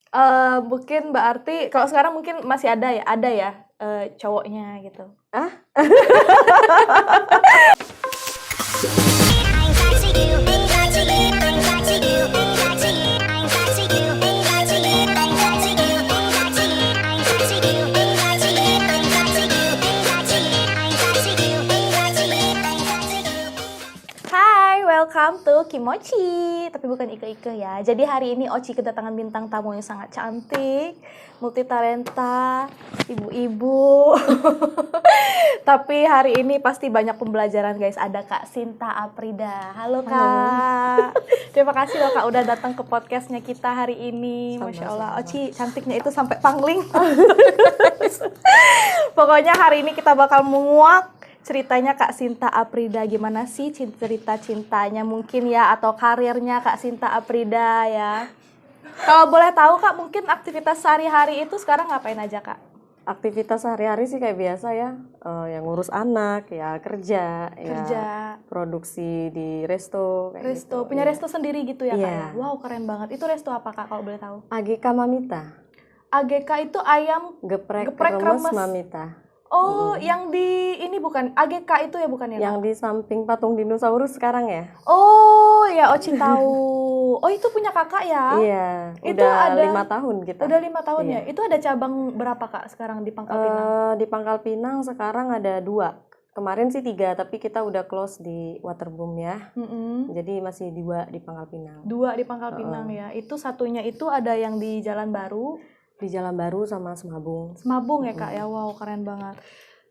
Mungkin berarti kalau sekarang mungkin masih ada ya cowoknya gitu. Ah? Hai, welcome to Kimochi. Tapi bukan Ike-Ike ya. Jadi hari ini Oci kedatangan bintang tamu yang sangat cantik, multitalenta, ibu-ibu. Tapi hari ini pasti banyak pembelajaran guys. Ada Kak Sinta Aprida. Halo Kak. Terima kasih loh Kak udah datang ke podcastnya kita hari ini. Sama-sama. Masya Allah, Oci cantiknya itu sampai pangling. Pokoknya hari ini kita bakal menguak ceritanya Kak Sinta Aprida. Gimana sih cerita cintanya mungkin ya, atau karirnya Kak Sinta Aprida ya. Kalau boleh tahu Kak, mungkin aktivitas sehari-hari itu sekarang ngapain aja Kak? Aktivitas sehari-hari sih kayak biasa ya, yang ngurus anak, ya kerja, Kerja. ya produksi di resto. Kayak Resto, gitu, punya ya. resto sendiri gitu ya Kak Iya. ya? Wow, keren banget. Itu resto apa Kak kalau boleh tahu? AGK Mamita, AGK itu ayam geprek, Geprek remes remes. Mamita. Oh, yang di ini bukan AGK itu ya, bukan ya Kak? Yang di samping patung dinosaurus sekarang ya? Oh, ya Oci tahu. Oh, itu punya Kakak ya? Iya, Itu udah ada 5 tahun kita. Udah 5 tahun Iya. ya? Itu ada cabang berapa Kak sekarang di Pangkal Pinang? Di Pangkal Pinang sekarang ada 2. Kemarin sih 3, tapi kita udah close di Waterboom ya. Mm-mm. Jadi masih 2 di Pangkal Pinang. 2 di Pangkal Pinang ya. Itu satunya itu ada yang di Jalan Baru, Di Jalan Baru sama Semabung. Semabung ya Kak ya. Wow, keren banget.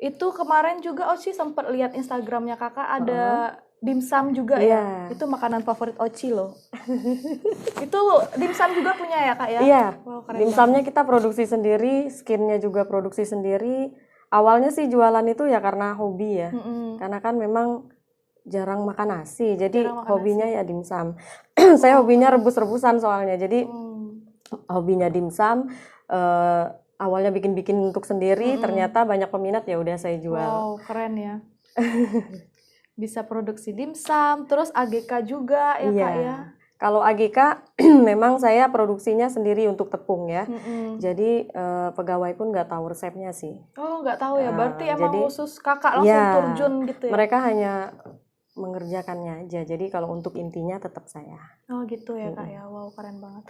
Itu kemarin juga Oci sempat lihat Instagramnya Kakak ada dimsum juga ya. Iya. Itu makanan favorit Oci loh. Itu dimsum juga punya ya Kak ya? Iya, Wow, keren dimsumnya kita produksi sendiri, skinnya juga produksi sendiri. Awalnya sih jualan itu ya karena hobi ya. Mm-mm. Karena kan memang jarang makan nasi, jadi Jarang makan hobinya ya dimsum. Saya hobinya rebus-rebusan soalnya, jadi hobinya dimsum. Awalnya bikin-bikin untuk sendiri, ternyata banyak peminat, ya udah saya jual. Wow, keren ya. Bisa produksi dimsum, terus AGK juga ya Kak ya. Kalau AGK memang saya produksinya sendiri untuk tepung ya. Mm-mm. Jadi pegawai pun nggak tahu resepnya sih. Oh, nggak tahu ya. Berarti emang jadi- khusus Kakak langsung Ya, terjun gitu ya. Mereka hanya mengerjakannya aja. Jadi kalau untuk intinya tetap saya. Oh, gitu ya Kak ya. Wow, keren banget.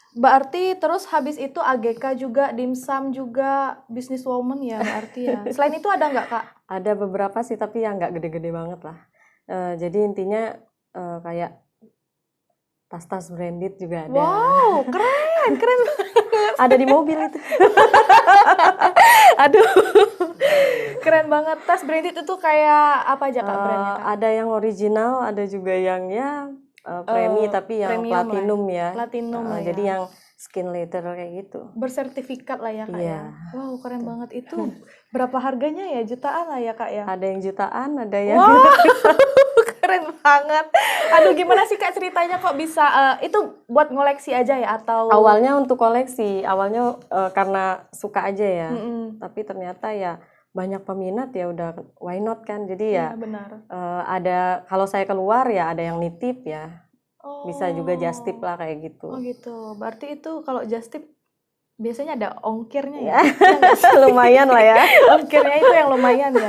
Berarti terus habis itu AGK juga, dimsum juga, businesswoman ya berarti ya. Selain itu ada nggak Kak? Ada beberapa sih, tapi yang nggak gede-gede banget lah. Jadi intinya kayak tas-tas branded juga ada. Wow, keren banget. Ada di mobil itu. Aduh, keren banget. Tas branded itu kayak apa aja Kak brandnya Kak? Ada yang original, ada juga yang ya premi, tapi yang premium lah. platinum ya. Platinum lah Jadi ya. yang skin leather kayak gitu. Bersertifikat lah ya Kak Iya. ya. Wow, keren banget itu. Berapa harganya ya? Jutaan lah ya Kak ya. Ada yang jutaan, ada yang Wow, keren banget. Aduh, gimana sih Kak ceritanya kok bisa itu buat ngoleksi aja ya atau? Awalnya untuk koleksi, awalnya karena suka aja ya. Mm-mm. Tapi ternyata ya banyak peminat, ya udah why not kan. Jadi ya Iya, benar. ada, kalau saya keluar ya ada yang nitip ya. Oh. Bisa juga just tip lah kayak gitu. Oh gitu. Berarti itu kalau just tip biasanya ada ongkirnya ya? Iya nggak sih? Lumayan lah ya. Ongkirnya itu yang lumayan ya.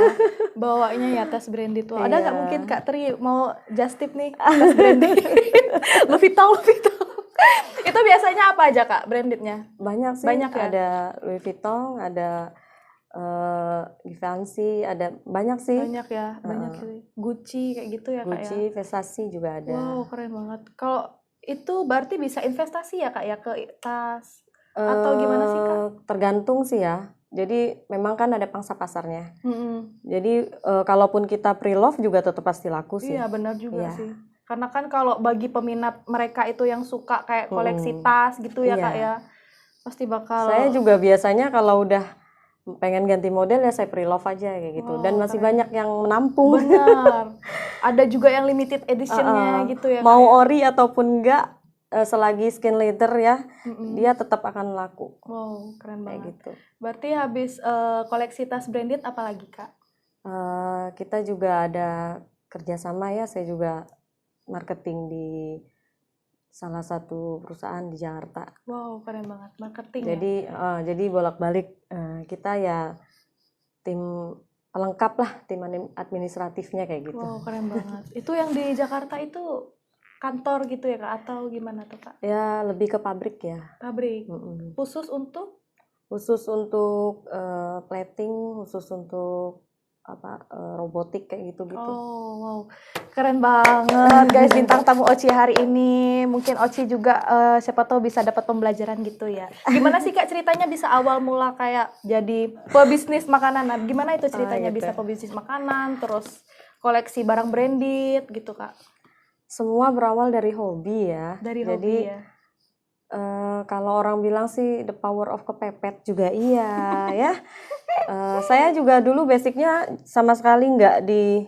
Bawanya ya tas branded. Wow. Ada nggak Iya. mungkin Kak Tri mau just tip nih tas branded? Louis Vuitton. Itu biasanya apa aja Kak brandednya? Banyak sih. Banyak ya? Ada Louis Vuitton, ada Givenchy, ada banyak sih. Banyak ya, banyak sih. Gucci kayak gitu ya Kak ya? Gucci, Versace juga ada. Wow, keren banget. Kalau itu berarti bisa investasi ya Kak ya ke tas? Atau gimana sih Kak? Tergantung sih ya. Jadi memang kan ada pangsa pasarnya. Mm-mm. Jadi kalaupun kita pre-love juga tetap pasti laku sih. Iya, benar juga Iya. sih. Karena kan kalau bagi peminat mereka itu yang suka kayak koleksi tas gitu ya Iya. Kak ya, pasti bakal. Saya juga biasanya kalau udah pengen ganti model ya saya pre-love aja kayak gitu. Wow, Dan masih keren. banyak yang menampung. Benar. Ada juga yang limited editionnya gitu ya Kak Mau ya? ori ataupun enggak, selagi skin leather ya, Mm-mm. dia tetap akan laku Wow, keren kayak banget. gitu. Berarti habis koleksi tas branded apa lagi Kak? Kita juga ada kerjasama ya, saya juga marketing di salah satu perusahaan di Jakarta. Wow, keren banget. Marketing Jadi bolak-balik kita ya tim pelengkap lah, tim administratifnya kayak gitu. Wow, keren banget. Itu yang di Jakarta itu kantor gitu ya Kak? Atau gimana tuh Kak? Ya lebih ke pabrik ya. Pabrik. Khusus untuk? Khusus untuk plating, khusus untuk robotik kayak gitu-gitu. Oh, wow. Keren banget guys bintang tamu Oci hari ini. Mungkin Oci juga siapa tahu bisa dapat pembelajaran gitu ya. Gimana sih Kak ceritanya bisa awal mula kayak jadi pebisnis makanan? Nah, gimana itu ceritanya gitu. bisa pebisnis makanan, terus koleksi barang branded gitu Kak? Semua berawal dari hobi ya. Dari Jadi, hobi ya. kalau orang bilang sih the power of kepepet juga iya ya. Saya juga dulu basicnya sama sekali nggak di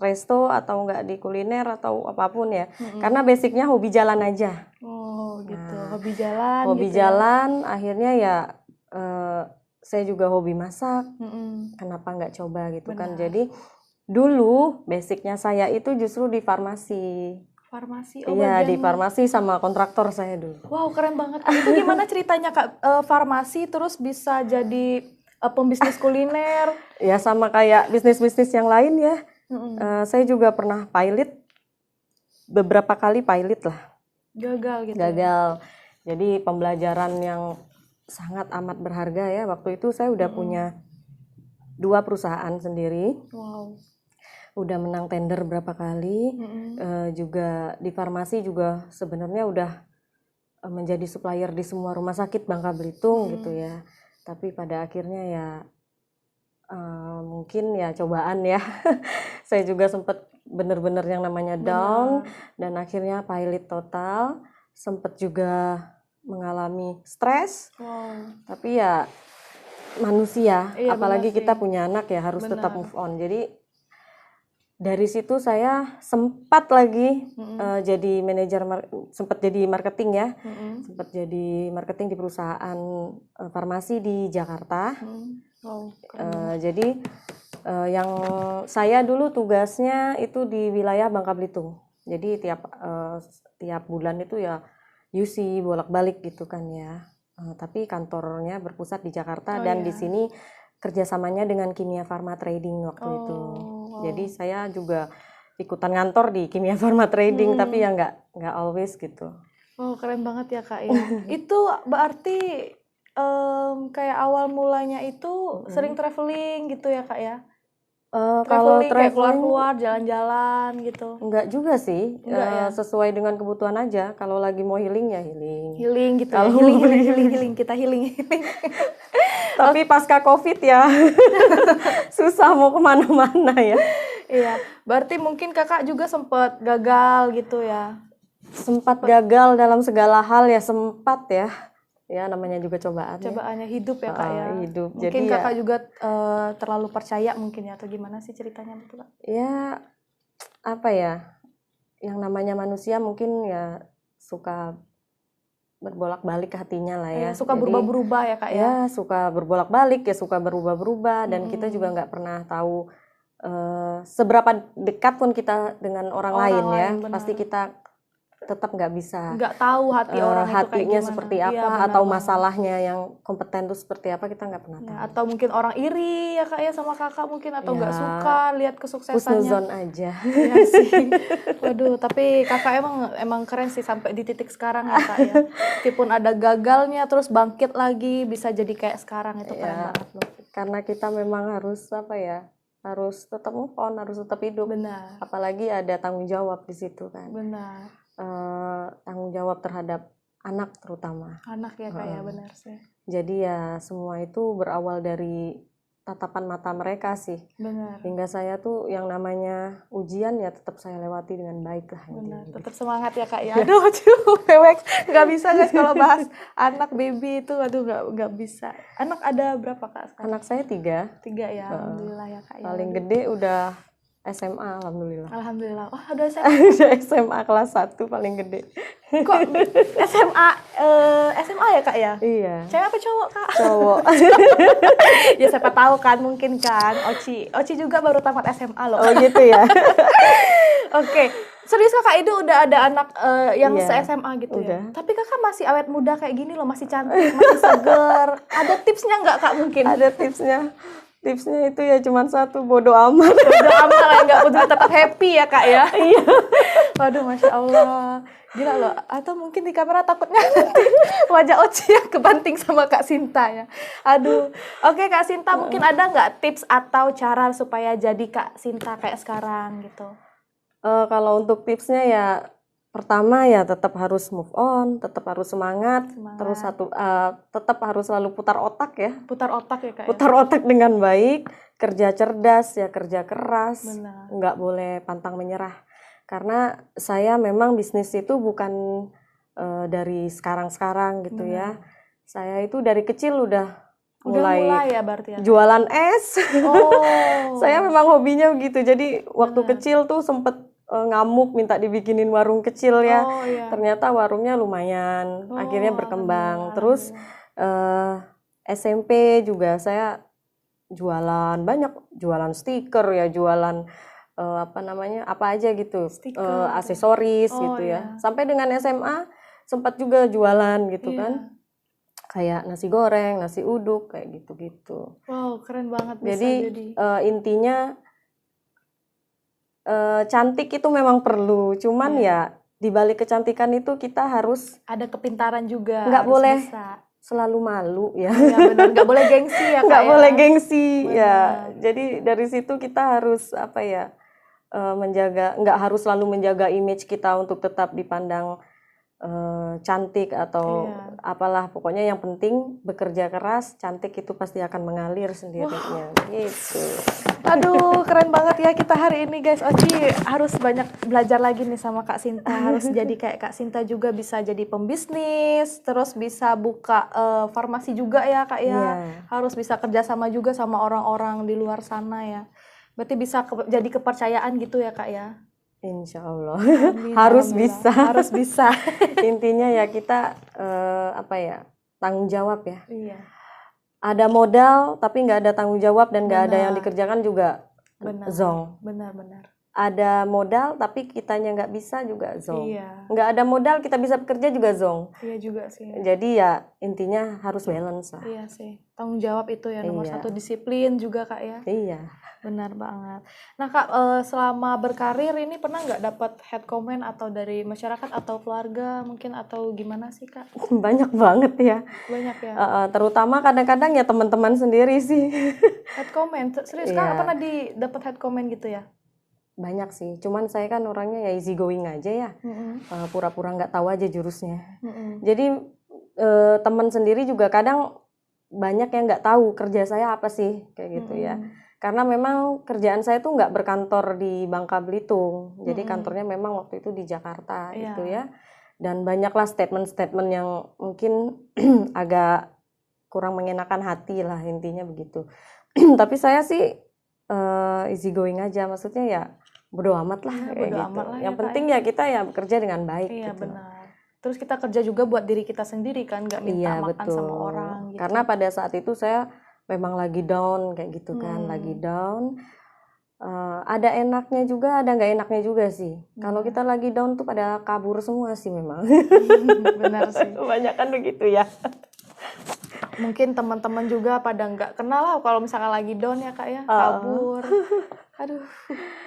resto atau nggak di kuliner atau apapun ya. Karena basicnya hobi jalan aja. Oh gitu, hobi jalan. Hobi gitu jalan, akhirnya ya saya juga hobi masak. Kenapa nggak coba gitu kan? Jadi dulu basicnya saya itu justru di farmasi. Farmasi? Iya, di farmasi sama kontraktor saya dulu. Wow, keren banget. Itu gimana ceritanya Kak, farmasi terus bisa jadi pembisnis kuliner? Ya sama kayak bisnis-bisnis yang lain ya. Saya juga pernah pilot, beberapa kali pilot lah. Gagal gitu. Gagal. Jadi pembelajaran yang sangat amat berharga ya. Waktu itu saya udah punya 2 perusahaan sendiri. Wow. Udah menang tender berapa kali, juga di farmasi juga sebenarnya udah menjadi supplier di semua rumah sakit Bangka Belitung gitu ya. Tapi pada akhirnya ya mungkin ya cobaan ya. Saya juga sempat bener-bener yang namanya down dan akhirnya pilot total, sempat juga mengalami stres. Tapi ya manusia, apalagi kita punya anak ya harus tetap move on. Jadi dari situ saya sempat lagi jadi manajer, sempat jadi marketing ya, sempat jadi marketing di perusahaan farmasi di Jakarta. Jadi yang saya dulu tugasnya itu di wilayah Bangka Belitung. Jadi tiap bulan itu ya UC bolak-balik gitu kan ya. Tapi kantornya berpusat di Jakarta dan di sini kerjasamanya dengan Kimia Pharma Trading waktu itu. Jadi saya juga ikutan ngantor di Kimia Pharma Trading, tapi ya nggak always gitu. Oh keren banget ya Kak ya. Itu berarti kayak awal mulanya itu sering traveling gitu ya Kak ya? Kalau kayak keluar-keluar, jalan-jalan gitu? Enggak juga sih, sesuai dengan kebutuhan aja. Kalau lagi mau healing ya healing. Healing gitu ya, healing, kita healing. Tapi pasca COVID ya, susah mau kemana-mana ya. Iya, berarti mungkin kakak juga sempat gagal gitu ya? Sempat gagal dalam segala hal ya, sempat ya. Ya namanya juga cobaan. Cobaannya hidup ya kak ya. Hidup. Mungkin Jadi kakak juga terlalu percaya mungkin ya, atau gimana sih ceritanya betul kak? Ya apa ya, yang namanya manusia mungkin ya suka berbolak-balik hatinya lah ya. Suka berubah-berubah ya kak ya? Ya suka berbolak-balik ya, suka berubah-berubah dan kita juga nggak pernah tahu seberapa dekat pun kita dengan orang lain ya. Benar. Pasti kita tetap nggak bisa tahu hati orang itu hatinya kayak gimana. Seperti apa atau masalahnya yang kompeten itu seperti apa, kita nggak pernah tahu. Atau mungkin orang iri ya kak ya sama kakak mungkin, atau nggak suka lihat kesuksesannya. Husnuzon aja. Iya sih. Waduh, tapi kakak emang keren sih sampai di titik sekarang ya kak ya. Meskipun ada gagalnya terus bangkit lagi bisa jadi kayak sekarang, itu keren banget loh. Karena kita memang harus harus tetap move on, harus tetap hidup. Benar. Apalagi ada tanggung jawab di situ kan. Benar. Tanggung jawab terhadap anak terutama. Anak ya kak ya, benar sih. Jadi ya semua itu berawal dari tatapan mata mereka sih. Benar. Hingga saya tuh yang namanya ujian ya tetap saya lewati dengan baik lah. Benar, tetap semangat ya kak ya. Aduh pewek, nggak bisa guys kalau bahas anak baby itu, aduh nggak bisa. Anak ada berapa kak sekarang? Anak saya 3. 3 ya, alhamdulillah ya kak ya. Paling gede udah SMA, alhamdulillah. Alhamdulillah. Oh, udah SMA. Udah SMA kelas 1 paling gede. Kok SMA ya kak ya? Iya. Cewek apa cowok kak? Cowok. Ya siapa tahu kan, mungkin kan Oci juga baru tamat SMA loh. Oh gitu ya. Oke. Serius Kakak itu udah ada anak yang Iya, se-SMA gitu udah. ya? Tapi Kakak masih awet muda kayak gini loh, masih cantik, masih seger. Ada tipsnya nggak Kak mungkin? Ada tipsnya. Tipsnya itu ya cuman satu, bodo amat. Udah amat lah, nggak peduli, tetap happy ya Kak ya? Iya. Waduh, Masya Allah. Gila loh. Atau mungkin di kamera takutnya nanti wajah Oci yang kebanting sama Kak Sinta ya. Aduh. Oke Kak Sinta, mungkin ada nggak tips atau cara supaya jadi Kak Sinta kayak sekarang gitu? Kalau untuk tipsnya ya pertama ya tetap harus move on, tetap harus semangat. Terus tetap harus selalu putar otak ya. Putar otak ya Kak ya? Putar otak dengan baik, kerja cerdas ya, kerja keras. Benar. Nggak boleh pantang menyerah. Karena saya memang bisnis itu bukan dari sekarang-sekarang gitu ya. Saya itu dari kecil udah mulai ya berarti ya? jualan es. Oh. Saya memang hobinya begitu. Jadi waktu kecil tuh sempet ngamuk minta dibikinin warung kecil ya. Oh, iya. Ternyata warungnya lumayan. Akhirnya berkembang. Terus SMP juga saya jualan banyak, jualan stiker ya, jualan apa aja gitu, aksesoris gitu ya. Sampai dengan SMA sempat juga jualan gitu kan, kayak nasi goreng, nasi uduk kayak gitu-gitu. Wow, keren banget. Jadi intinya cantik itu memang perlu, cuman ya di balik kecantikan itu kita harus ada kepintaran juga. Nggak harus boleh bisa. Selalu malu ya. Iya benar, nggak boleh gengsi ya Kak. Nggak ya? boleh gengsi Benar. ya. Jadi dari situ kita harus menjaga, nggak harus selalu menjaga image kita untuk tetap dipandang cantik atau apalah, pokoknya yang penting bekerja keras, cantik itu pasti akan mengalir sendirinya. Gitu. Aduh, keren banget ya kita hari ini guys. Oci harus banyak belajar lagi nih sama Kak Sinta. Harus jadi kayak Kak Sinta juga, bisa jadi pembisnis, terus bisa buka farmasi juga ya Kak ya. Harus bisa kerjasama juga sama orang-orang di luar sana ya. Berarti bisa jadi kepercayaan gitu ya Kak ya. Insya Allah. Amin, harus bisa. Harus bisa. Intinya ya kita tanggung jawab ya. Iya. Ada modal tapi nggak ada tanggung jawab dan nggak ada yang dikerjakan juga zong. Benar. Ada modal tapi kitanya nggak bisa juga zong. Iya. Nggak ada modal kita bisa bekerja juga zong. Iya juga sih. Jadi ya intinya harus balance lah. Iya sih. Tanggung jawab itu ya nomor satu, disiplin juga Kak ya. Iya. Benar banget. Nah Kak, selama berkarir ini pernah nggak dapat hate comment atau dari masyarakat atau keluarga mungkin, atau gimana sih Kak? Banyak banget ya. Banyak ya. Terutama kadang-kadang ya teman-teman sendiri sih. Hate comment, serius Kak pernah dapat hate comment gitu ya? Banyak sih. Cuman saya kan orangnya ya easy going aja ya. Pura-pura nggak tahu aja jurusnya. Jadi teman sendiri juga kadang banyak yang nggak tahu kerja saya apa sih kayak gitu ya. Karena memang kerjaan saya tuh nggak berkantor di Bangka Belitung, jadi kantornya memang waktu itu di Jakarta gitu ya. Dan banyaklah statement-statement yang mungkin agak kurang mengenakan hati lah, intinya begitu. Tapi saya sih easy going aja, maksudnya ya bodo amat lah kayak bodo gitu. amat lah Yang ya, penting ya kita ya bekerja dengan baik. Iya gitu. benar. Terus kita kerja juga buat diri kita sendiri kan, nggak minta makan sama orang. Gitu. Karena pada saat itu saya memang lagi down kayak gitu kan, lagi down. Ada enaknya juga, ada nggak enaknya juga sih. Kalau kita lagi down tuh pada kabur semua sih memang. Benar sih. Kebanyakan begitu ya. Mungkin teman-teman juga pada nggak kenal lah kalau misalkan lagi down ya Kak ya, kabur. Aduh,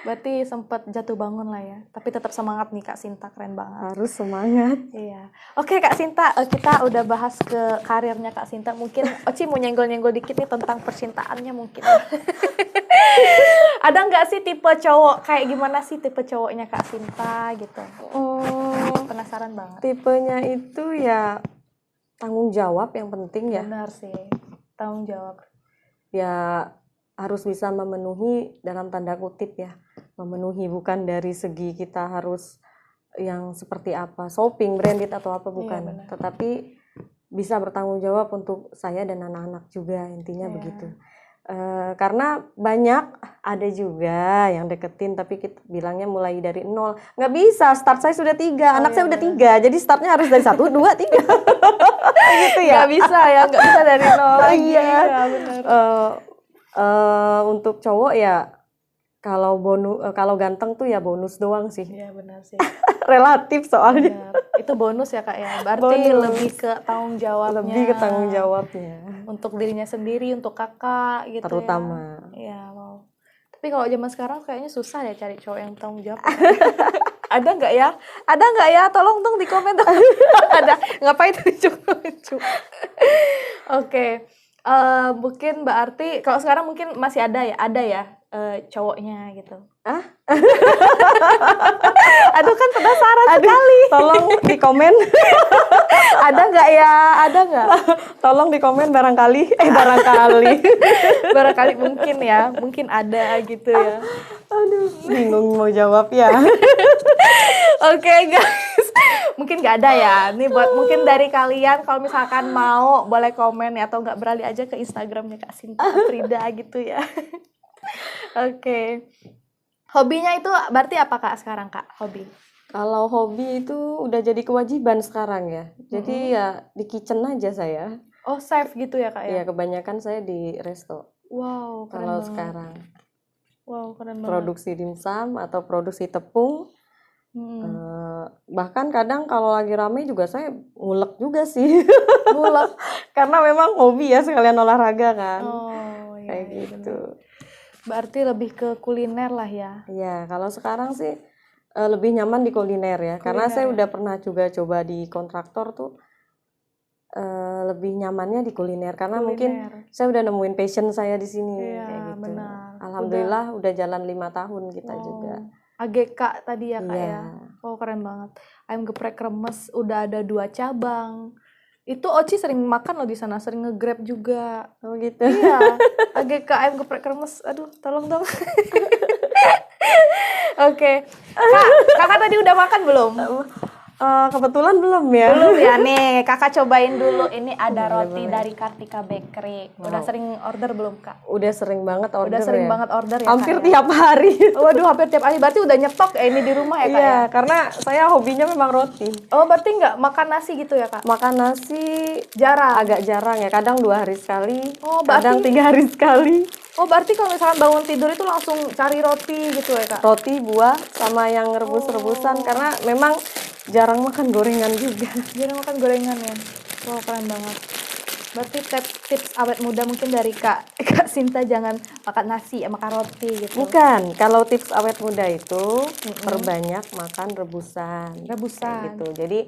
berarti sempat jatuh bangun lah ya. Tapi tetap semangat nih Kak Sinta, keren banget. Harus semangat. Iya. Oke Kak Sinta, kita udah bahas ke karirnya Kak Sinta. Mungkin Oci mau nyenggol-nyenggol dikit nih tentang percintaannya mungkin. Ada nggak sih tipe cowok, kayak gimana sih tipe cowoknya Kak Sinta gitu? Penasaran banget. Tipenya itu ya tanggung jawab yang penting ya. Benar sih, tanggung jawab. Ya harus bisa memenuhi dalam tanda kutip ya. Memenuhi bukan dari segi kita harus yang seperti apa, shopping, branded atau apa, bukan. Iya, tetapi bisa bertanggung jawab untuk saya dan anak-anak juga, intinya begitu. Karena banyak ada juga yang deketin tapi kita bilangnya mulai dari nol. Nggak bisa, start saya sudah 3, anak saya udah 3, jadi startnya harus dari 1, 2, 3. Gitu ya. Nggak bisa ya, nggak bisa dari nol lagi. Iya. Ya, benar. Untuk cowok ya kalau ganteng tuh ya bonus doang sih. Iya benar sih. Relatif soalnya. Benar. Itu bonus ya Kak ya. Berarti Bonus. lebih ke tanggung jawabnya. Lebih ke tanggung jawabnya. Untuk dirinya sendiri, untuk kakak gitu Terutama. ya. Iya, wow. Tapi kalau zaman sekarang kayaknya susah ya cari cowok yang tanggung jawab. Ada nggak ya? Ada nggak ya? Tolong dong di komen dong. Ada. Ngapain tunjuk-tunjuk? Oke. Mungkin Mbak Arti, kalau sekarang mungkin masih ada ya cowoknya gitu. Aduh kan penasaran sekali. Tolong di komen. Ada nggak ya? Ada nggak? Tolong di komen barangkali. Barangkali mungkin ya, mungkin ada gitu ya. Aduh, bingung mau jawab ya. Oke guys, mungkin nggak ada ya. Nih buat mungkin dari kalian kalau misalkan mau boleh komen ya, atau nggak beralih aja ke Instagramnya Kak Sinta Frida gitu ya. Oke. Hobinya itu berarti apa Kak sekarang Kak? Hobi? Kalau hobi itu udah jadi kewajiban sekarang ya. Jadi ya di kitchen aja saya. Oh chef gitu ya Kak ya? Iya, kebanyakan saya di resto. Wow, keren Kalau banget. sekarang Wow, keren banget. produksi dimsum atau produksi tepung. Bahkan kadang kalau lagi rame juga saya ngulek juga sih. Ngulek. Karena memang hobi ya, sekalian olahraga kan. Oh iya. Kayak iya, gitu. bener. Berarti lebih ke kuliner lah ya. Iya, kalau sekarang sih lebih nyaman di kuliner ya. Karena saya udah pernah juga coba di kontraktor tuh lebih nyamannya di kuliner. Karena mungkin saya udah nemuin passion saya di sini. Iya, kayak gitu. benar. Alhamdulillah udah jalan 5 tahun kita juga. AGK tadi ya Kak Iya. ya. Oh keren banget. Ayam geprek remes udah ada 2 cabang. Itu Oci sering makan loh di sana, sering nge-grab juga. Oh gitu. Iya. AGK ayam geprek remes. Aduh, tolong dong. Oke. Kak, kakak tadi udah makan belum? Kebetulan belum ya. Belum ya nih, kakak cobain dulu. Ini ada roti dari Kartika Bakery. Udah sering order belum Kak? Udah sering banget order. Udah sering ya. banget order ya Hampir Kak, ya? tiap hari. Waduh, hampir tiap hari. Berarti udah nyetok ya ini di rumah ya Kak Iya, ya? karena saya hobinya memang roti. Oh, berarti nggak makan nasi gitu ya Kak? Makan nasi Jarang. agak jarang ya, kadang 2 hari sekali, Oh, berarti- kadang 3 hari sekali. Oh, berarti kalau misalkan bangun tidur itu langsung cari roti gitu ya Kak? Roti, buah, sama yang rebus-rebusan, karena memang jarang makan gorengan juga. Jarang makan gorengan ya? Wow, keren banget. Berarti tips awet muda mungkin dari Kak Sinta, jangan makan nasi, makan roti gitu. Bukan, kalau tips awet muda itu perbanyak makan rebusan. Kayak gitu. Jadi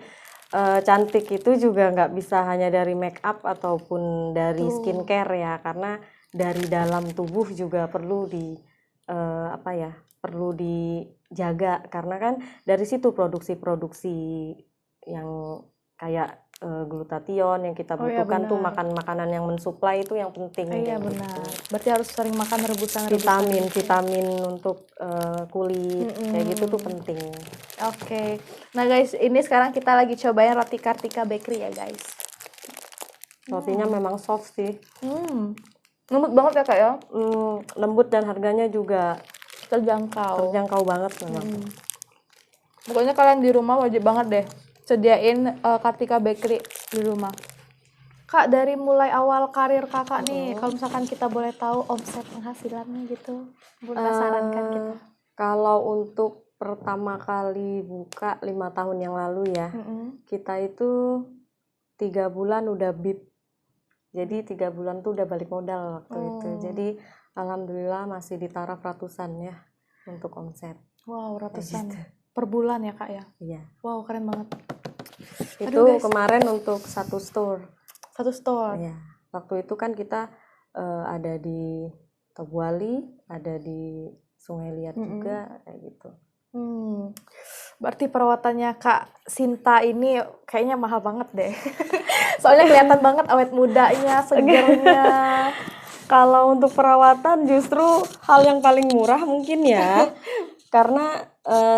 cantik itu juga nggak bisa hanya dari make up ataupun dari skincare ya, karena dari dalam tubuh juga perlu perlu dijaga, karena kan dari situ produksi-produksi yang kayak glutathione yang kita butuhkan tuh, makan makanan yang mensuplai itu yang penting. Iya benar. Berarti harus sering makan rebusan. Vitamin untuk kulit kayak gitu tuh penting. Oke. Nah guys, ini sekarang kita lagi cobain roti Kartika Bakery ya guys. Rotinya memang soft sih. Lembut banget ya Kak ya? Lembut dan harganya juga Terjangkau banget memang. Pokoknya kalian di rumah wajib banget deh sediain Kartika Bakery di rumah. Kak, dari mulai awal karir kakak nih, kalau misalkan kita boleh tahu omset penghasilannya gitu, penasaran kan kita? Kalau untuk pertama kali buka 5 tahun yang lalu ya, kita itu 3 bulan udah BIP. Jadi 3 bulan tuh udah balik modal waktu itu. Jadi alhamdulillah masih di taraf ratusan ya untuk omset. Wow, ratusan per bulan ya Kak ya? Iya. Wow, keren banget. Itu kemarin untuk 1 store. 1 store? Iya. Waktu itu kan kita ada di Tobuali, ada di Sungai Liat juga, kayak gitu. Berarti perawatannya Kak Sinta ini kayaknya mahal banget deh. Soalnya kelihatan banget awet mudanya, segernya. Kalau untuk perawatan justru hal yang paling murah mungkin ya. Karena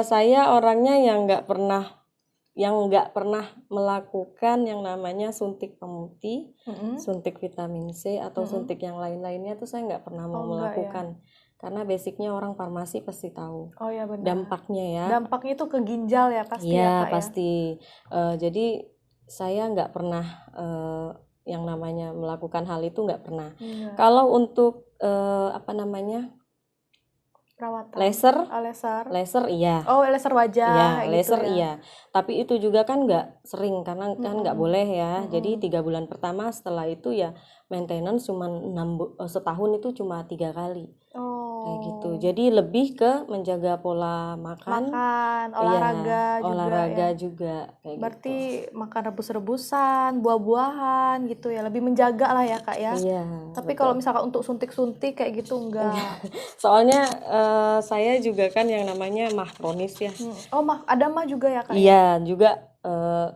saya orangnya yang nggak pernah melakukan yang namanya suntik pemutih, suntik vitamin C atau suntik yang lain-lainnya tuh saya nggak pernah mau melakukan. Karena basicnya orang farmasi pasti tahu. Oh ya benar. Dampaknya ya. Dampaknya itu ke ginjal ya pasti ya ya Kak pasti. Jadi saya nggak pernah yang namanya melakukan hal itu, nggak pernah. Kalau untuk Perawatan. Laser, Oh, laser. laser iya. Oh, laser wajah. Iya, kayak laser gitu ya. iya. Tapi itu juga kan nggak sering karena kan nggak boleh ya. Jadi 3 bulan pertama setelah itu ya maintenance cuma setahun itu cuma 3 kali. Kayak gitu. Oh. Jadi lebih ke menjaga pola makan, Makan, iya, olahraga juga olahraga ya. juga kayak Berarti gitu. makan rebus-rebusan, buah-buahan gitu ya. Lebih menjaga lah ya, Kak ya. Iya, Tapi betul. kalau misalkan untuk suntik-suntik kayak gitu enggak. Soalnya saya juga kan yang namanya mah kronis ya. Oh, ada mah juga ya, Kak ya? Iya, juga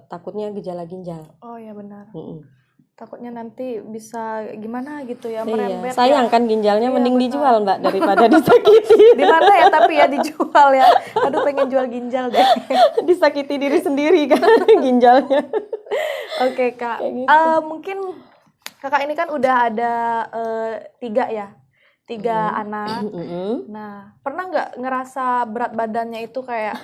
takutnya gejala ginjal. Oh ya benar. Mm-mm. Takutnya nanti bisa gimana gitu ya, Iya, merembet sayang ya. kan ginjalnya Iya, mending benar. dijual Mbak daripada disakiti. Di mana ya tapi ya dijual ya. Aduh pengen jual ginjal deh. Disakiti diri sendiri kan ginjalnya. Oke, Kak. Kayak gitu. Mungkin Kakak ini kan udah ada 3 ya. 3 anak. Mm-mm. Nah, pernah nggak ngerasa berat badannya itu kayak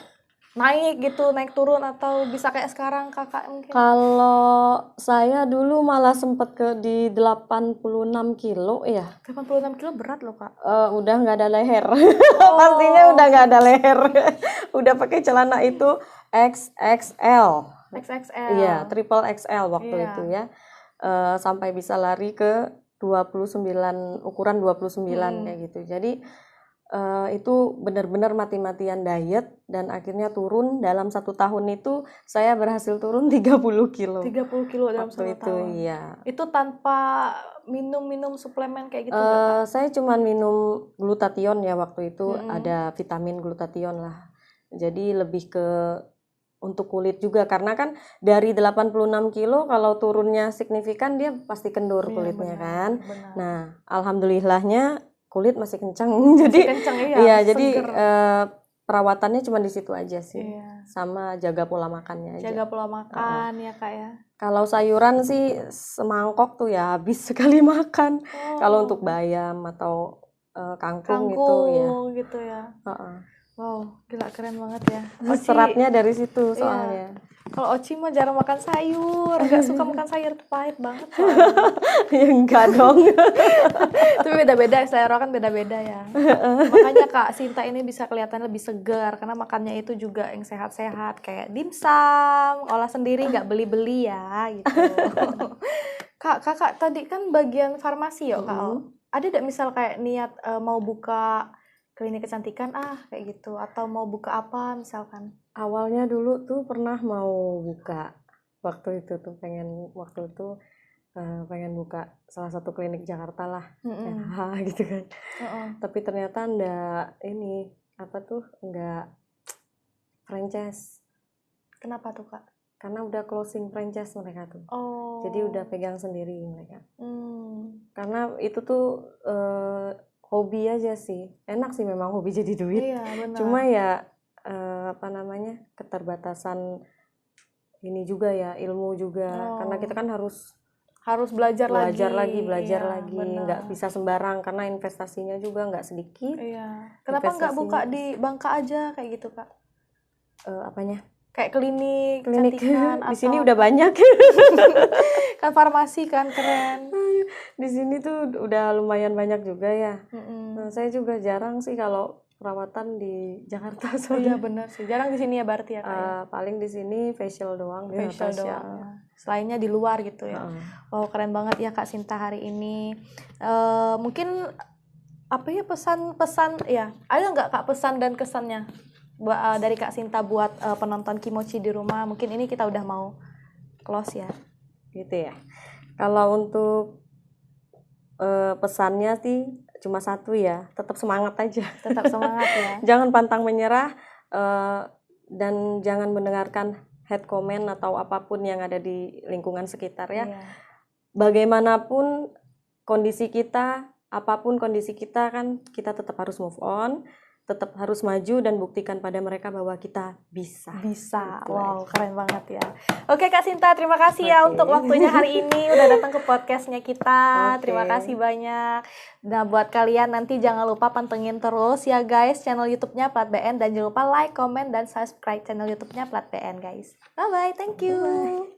naik gitu, naik turun atau bisa kayak sekarang Kakak mungkin? Kalau saya dulu malah sempet di 86 kilo ya. 86 kilo berat loh, Kak. Udah nggak ada leher. Pastinya udah nggak ada leher. Udah pakai celana itu XXL. XXL. Iya, triple XL waktu Iya. itu ya. Sampai bisa lari ke 29, ukuran 29 kayak gitu. Jadi itu benar-benar mati-matian diet dan akhirnya turun dalam 1 tahun itu saya berhasil turun 30 kilo. 30 kilo dalam Waktu 1 itu, tahun. iya. Itu tanpa minum suplemen kayak gitu nggak, Kak? Saya cuma minum glutathione ya waktu itu, ada vitamin glutathione lah. Jadi lebih ke untuk kulit juga karena kan dari 86 kilo kalau turunnya signifikan dia pasti kendur Iya, kulitnya benar, kan. benar. Nah, alhamdulillahnya kulit masih kencang. Jadi kenceng, iya, iya, jadi seger. perawatannya cuma di situ aja sih. Iya. Sama jaga pola makannya aja. Jaga pola makan ya, Kak ya. Kalau sayuran sih semangkok tuh ya habis sekali makan. Oh. Kalau untuk bayam atau kangkung gitu ya. Kangkung gitu ya. Wow, gila keren banget ya. Seratnya dari situ Iya. soalnya. Kalau Oci mah jarang makan sayur, nggak suka makan sayur, pahit banget soalnya. Ya enggak dong. Tapi beda-beda, selera kan beda-beda ya. Makanya Kak Sinta ini bisa kelihatan lebih segar karena makannya itu juga yang sehat-sehat kayak dimsum, olah sendiri nggak beli-beli ya gitu. Kakak tadi kan bagian farmasi ya Kak. Ada nggak misal kayak niat mau buka klinik kecantikan kayak gitu atau mau buka apa misalkan? Awalnya dulu tuh pernah mau buka waktu itu pengen buka salah satu klinik Jakarta lah, gitu kan. Tapi ternyata nggak franchise. Kenapa tuh Kak? Karena udah closing franchise mereka tuh. Oh. Jadi udah pegang sendiri mereka. Karena itu tuh hobi aja sih. Enak sih memang hobi jadi duit. Iya, benar. Cuma ya keterbatasan ini juga ya, ilmu juga. Karena kita kan harus belajar lagi. Belajar Iya, lagi. benar. Nggak bisa sembarang karena investasinya juga nggak sedikit. Iya. Kenapa nggak buka di Bangka aja kayak gitu Kak? Apanya? Kayak klinik Di kecantikan atau sini udah banyak. kan farmasi kan keren. Di sini tuh udah lumayan banyak juga ya. Nah, saya juga jarang sih kalau perawatan di Jakarta. Iya benar sih. Jarang di sini ya berarti ya Kak ya? Paling di sini facial doang. Facial doang. Ya. Selainnya di luar gitu ya. Oh keren banget ya Kak Sinta hari ini. Mungkin apa ya pesan-pesan ya? Ada nggak Kak pesan dan kesannya dari Kak Sinta buat penonton Kimochi di rumah? Mungkin ini kita udah mau close ya. Gitu ya. Kalau untuk pesannya sih cuma satu ya, tetap semangat aja. Tetap semangat ya. Jangan pantang menyerah dan jangan mendengarkan hate comment atau apapun yang ada di lingkungan sekitar ya. Iya. Bagaimanapun kondisi kita, apapun kondisi kita kan kita tetap harus move on. Tetap harus maju dan buktikan pada mereka bahwa kita bisa. Bisa. Wow, keren banget ya. Oke Kak Sinta, terima kasih ya untuk waktunya hari ini udah datang ke podcastnya kita. Terima kasih banyak. Nah, buat kalian nanti jangan lupa pantengin terus ya guys channel YouTube-nya Plat BN dan jangan lupa like, comment dan subscribe channel YouTube-nya Plat BN guys. Bye bye, thank you. Bye.